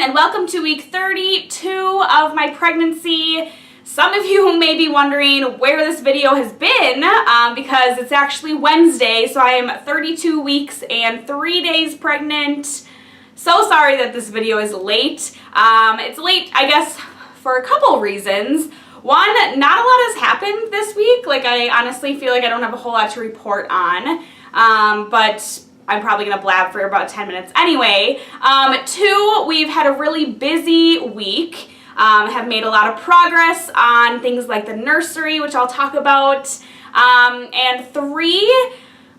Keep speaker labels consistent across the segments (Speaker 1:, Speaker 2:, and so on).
Speaker 1: and welcome to week 32 of my pregnancy. Some of you may be wondering where this video has been because it's actually Wednesday, so I am 32 weeks and 3 days pregnant. So sorry that this video is late. It's late, I guess, for a couple reasons. One, not a lot has happened this week. Like, I honestly feel like I don't have a whole lot to report on, but I'm probably gonna blab for about 10 minutes anyway. Two, we've had a really busy week. Have made a lot of progress on things like the nursery, which I'll talk about. And three,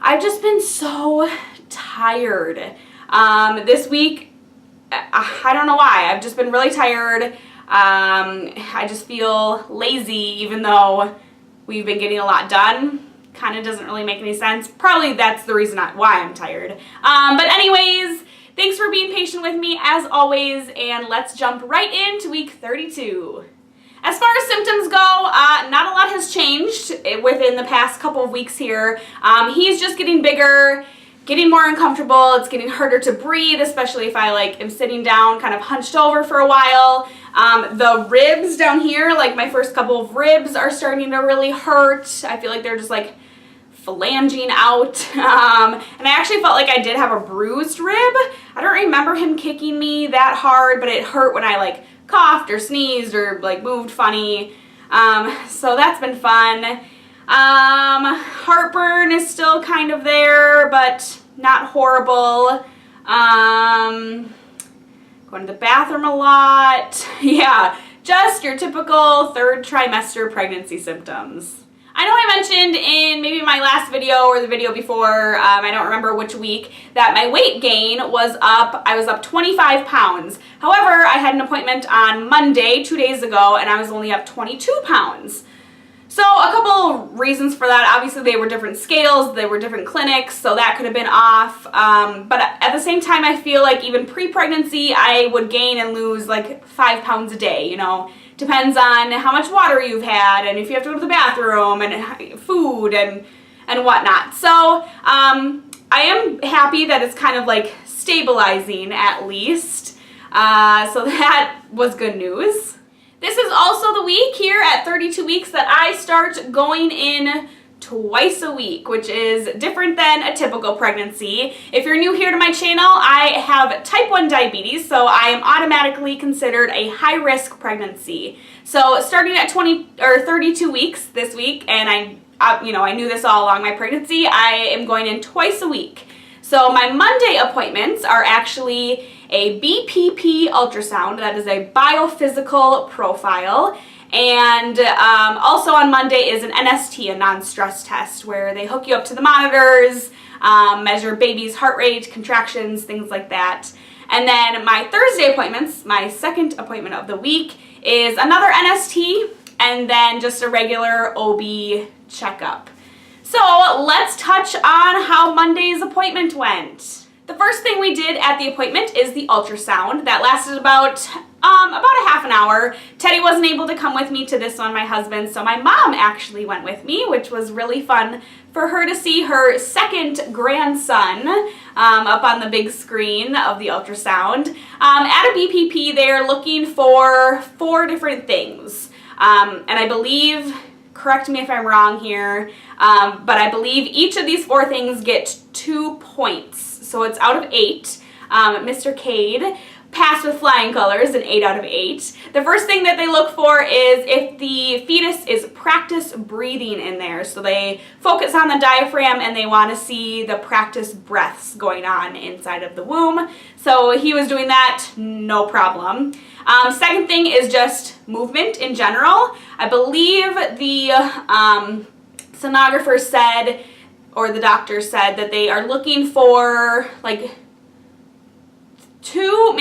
Speaker 1: I've just been so tired. This week, I don't know why, I've just been really tired. I just feel lazy even though we've been getting a lot done. Kind of doesn't really make any sense. Probably that's the reason why I'm tired. But anyways, thanks for being patient with me as always, and let's jump right into week 32. As far as symptoms go, not a lot has changed within the past couple of weeks here. He's just getting bigger, getting more uncomfortable. It's getting harder to breathe, especially if I am sitting down kind of hunched over for a while. The ribs down here, like my first couple of ribs, are starting to really hurt. I feel like they're just phalanging out. And I actually felt like I did have a bruised rib. I don't remember him kicking me that hard, but it hurt when I coughed or sneezed or moved funny. So that's been fun. Heartburn is still kind of there, but not horrible. Going to the bathroom a lot. Yeah, just your typical third trimester pregnancy symptoms. I know I mentioned in maybe my last video or the video before, I don't remember which week, that my weight gain was up. I was up 25 pounds. However, I had an appointment on Monday, 2 days ago, and I was only up 22 pounds. So a couple reasons for that. Obviously, they were different scales, they were different clinics, so that could have been off. But at the same time, I feel like even pre-pregnancy, I would gain and lose 5 pounds a day, you know. Depends on how much water you've had and if you have to go to the bathroom and food and whatnot. So I am happy that it's kind of stabilizing at least. So that was good news. This is also the week here at 32 weeks that I start going in twice a week, which is different than a typical pregnancy. If you're new here to my channel, I have type 1 diabetes, so I am automatically considered a high-risk pregnancy. So starting at 32 weeks this week, and I knew this all along my pregnancy, I am going in twice a week. So my Monday appointments are actually a BPP ultrasound, that is a biophysical profile, and also on Monday is an NST, a non-stress test, where they hook you up to the monitors, measure baby's heart rate, contractions, things like that. And then my Thursday appointments, my second appointment of the week, is another NST, and then just a regular OB checkup. So let's touch on how Monday's appointment went. The first thing we did at the appointment is the ultrasound. That lasted about a half an hour. Teddy wasn't able to come with me to this one, my husband, so my mom actually went with me, which was really fun for her to see her second grandson up on the big screen of the ultrasound. At a BPP, they're looking for 4 different things. And I believe, correct me if I'm wrong here, but I believe each of these 4 things get 2 points. So it's out of 8. Mr. Cade passed with flying colors, an 8 out of 8. The first thing that they look for is if the fetus is practice breathing in there. So they focus on the diaphragm and they want to see the practice breaths going on inside of the womb. So he was doing that, no problem. Second thing is just movement in general. I believe the sonographer said, or the doctor said, that they are looking for two,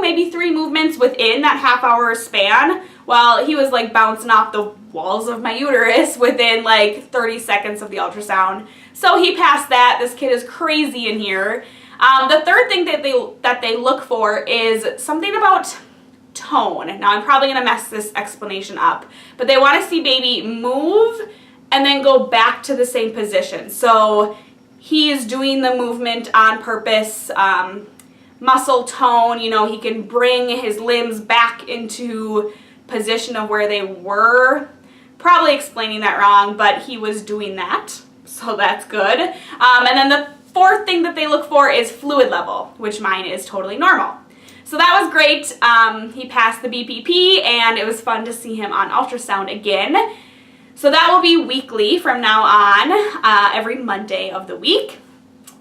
Speaker 1: maybe 3 movements within that half-hour span, while he was bouncing off the walls of my uterus within 30 seconds of the ultrasound. So he passed that. This kid is crazy in here. The third thing that they look for is something about tone. Now I'm probably gonna mess this explanation up, but they want to see baby move and then go back to the same position. So he is doing the movement on purpose. muscle tone. You know, he can bring his limbs back into position of where they were. Probably explaining that wrong, but he was doing that, so that's good. And then the fourth thing that they look for is fluid level, which mine is totally normal. So that was great. He passed the BPP, and it was fun to see him on ultrasound again. So that will be weekly from now on, every Monday of the week.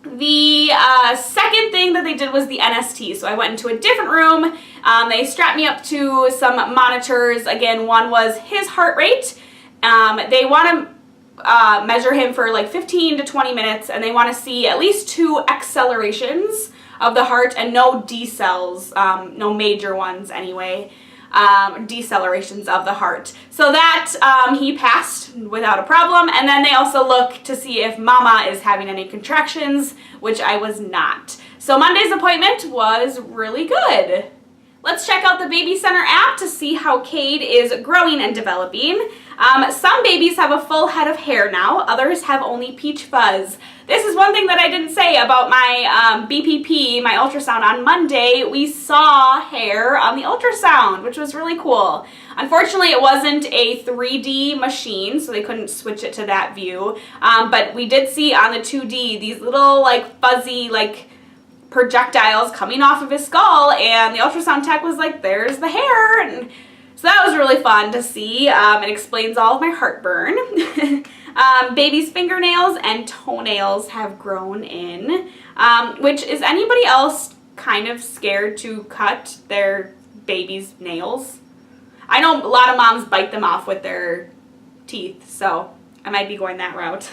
Speaker 1: The second thing that they did was the NST. So I went into a different room. They strapped me up to some monitors. Again, one was his heart rate. They want to measure him for like 15 to 20 minutes, and they want to see at least 2 accelerations of the heart and no decels, no major ones anyway. Decelerations of the heart. So that he passed without a problem. And then they also look to see if mama is having any contractions, which I was not. So Monday's appointment was really good. Let's check out the Baby Center app to see how Cade is growing and developing. Some babies have a full head of hair now, others have only peach fuzz. This is one thing that I didn't say about my BPP, my ultrasound on Monday. We saw hair on the ultrasound, which was really cool. Unfortunately, it wasn't a 3D machine, so they couldn't switch it to that view. But we did see on the 2D these little like fuzzy like projectiles coming off of his skull, and the ultrasound tech was like, there's the hair. And so that was really fun to see. It explains all of my heartburn. Baby's fingernails and toenails have grown in, which is anybody else kind of scared to cut their baby's nails? I know a lot of moms bite them off with their teeth, so I might be going that route.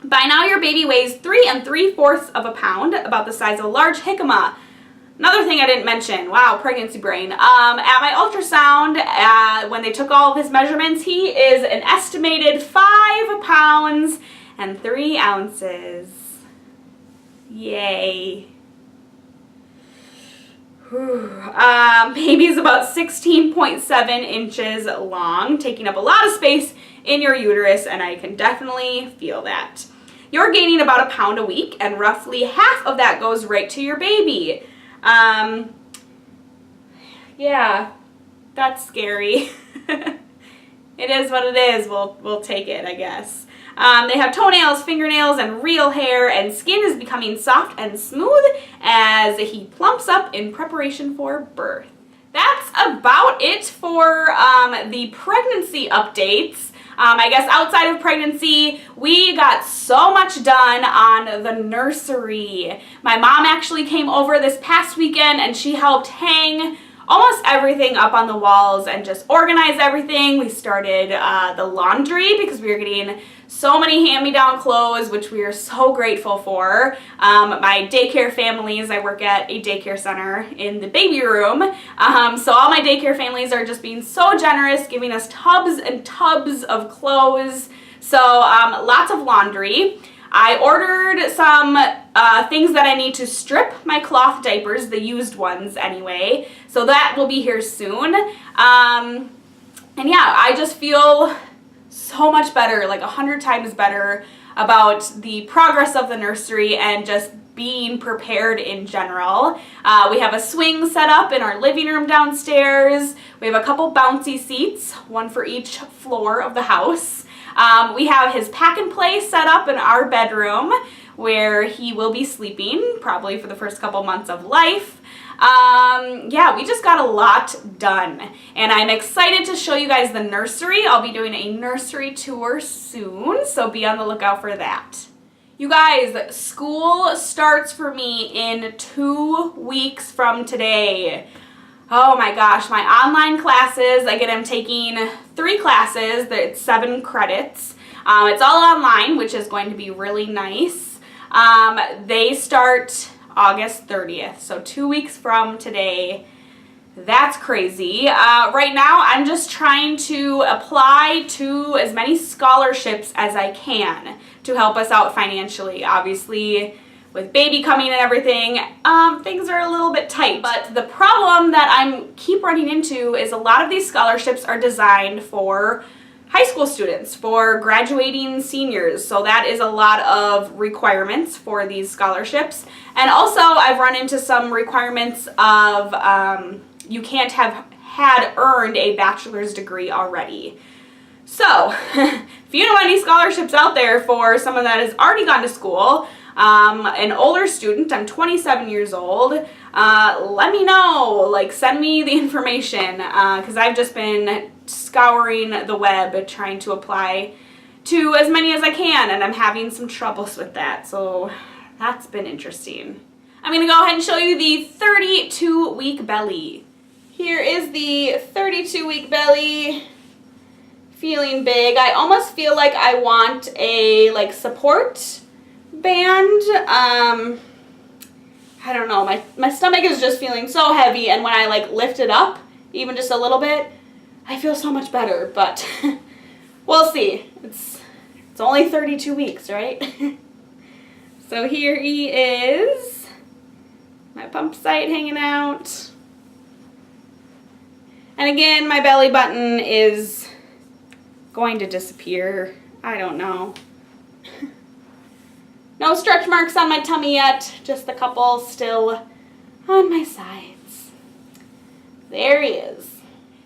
Speaker 1: By now your baby weighs 3 3/4 pounds, about the size of a large jicama. Another thing I didn't mention, wow, pregnancy brain. At my ultrasound, when they took all of his measurements, he is an estimated 5 pounds and 3 ounces. Yay. Baby's about 16.7 inches long, taking up a lot of space in your uterus, and I can definitely feel that. You're gaining about 1 pound a week, and roughly half of that goes right to your baby. Yeah, that's scary. It is what it is. We'll take it, I guess. They have toenails, fingernails, and real hair, and skin is becoming soft and smooth as he plumps up in preparation for birth. That's about it for the pregnancy updates. I guess outside of pregnancy, we got so much done on the nursery. My mom actually came over this past weekend, and she helped hang almost everything up on the walls and just organize everything. We started the laundry because we were getting so many hand-me-down clothes, which we are so grateful for. My daycare families, I work at a daycare center in the baby room, so all my daycare families are just being so generous, giving us tubs and tubs of clothes. So lots of laundry. I ordered some things that I need to strip my cloth diapers, the used ones anyway, so that will be here soon. And yeah, I just feel so much better, like 100 times better about the progress of the nursery and just being prepared in general. We have a swing set up in our living room downstairs. We have a couple bouncy seats, one for each floor of the house. We have his pack and play set up in our bedroom where he will be sleeping probably for the first couple months of life. Yeah, we just got a lot done, and I'm excited to show you guys the nursery. I'll be doing a nursery tour soon, so be on the lookout for that. You guys, school starts for me in 2 weeks from today. Oh my gosh, my online classes, again, I'm taking 3 classes, it's 7 credits. It's all online, which is going to be really nice. They start August 30th, so 2 weeks from today. That's crazy. Right now, I'm just trying to apply to as many scholarships as I can to help us out financially. Obviously, with baby coming and everything, things are a little bit tight. But the problem that I keep running into is a lot of these scholarships are designed for high school students, for graduating seniors. So that is a lot of requirements for these scholarships. And also I've run into some requirements of you can't have had earned a bachelor's degree already. So if you know any scholarships out there for someone that has already gone to school, an older student, I'm 27 years old, let me know, like send me the information, because I've just been scouring the web trying to apply to as many as I can, and I'm having some troubles with that, so that's been interesting. I'm going to go ahead and show you the 32-week belly. Here is the 32-week belly. Feeling big. I almost feel like I want a support band. I don't know, my stomach is just feeling so heavy, and when I lift it up even just a little bit, I feel so much better, but we'll see. It's only 32 weeks, right? So here he is, my pump site hanging out, and again my belly button is going to disappear. I don't know. No stretch marks on my tummy yet, just a couple still on my sides. There he is.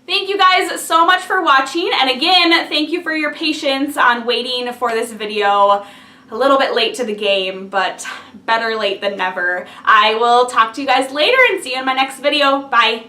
Speaker 1: Thank you guys so much for watching, and again, thank you for your patience on waiting for this video. A little bit late to the game, but better late than never. I will talk to you guys later and see you in my next video. Bye.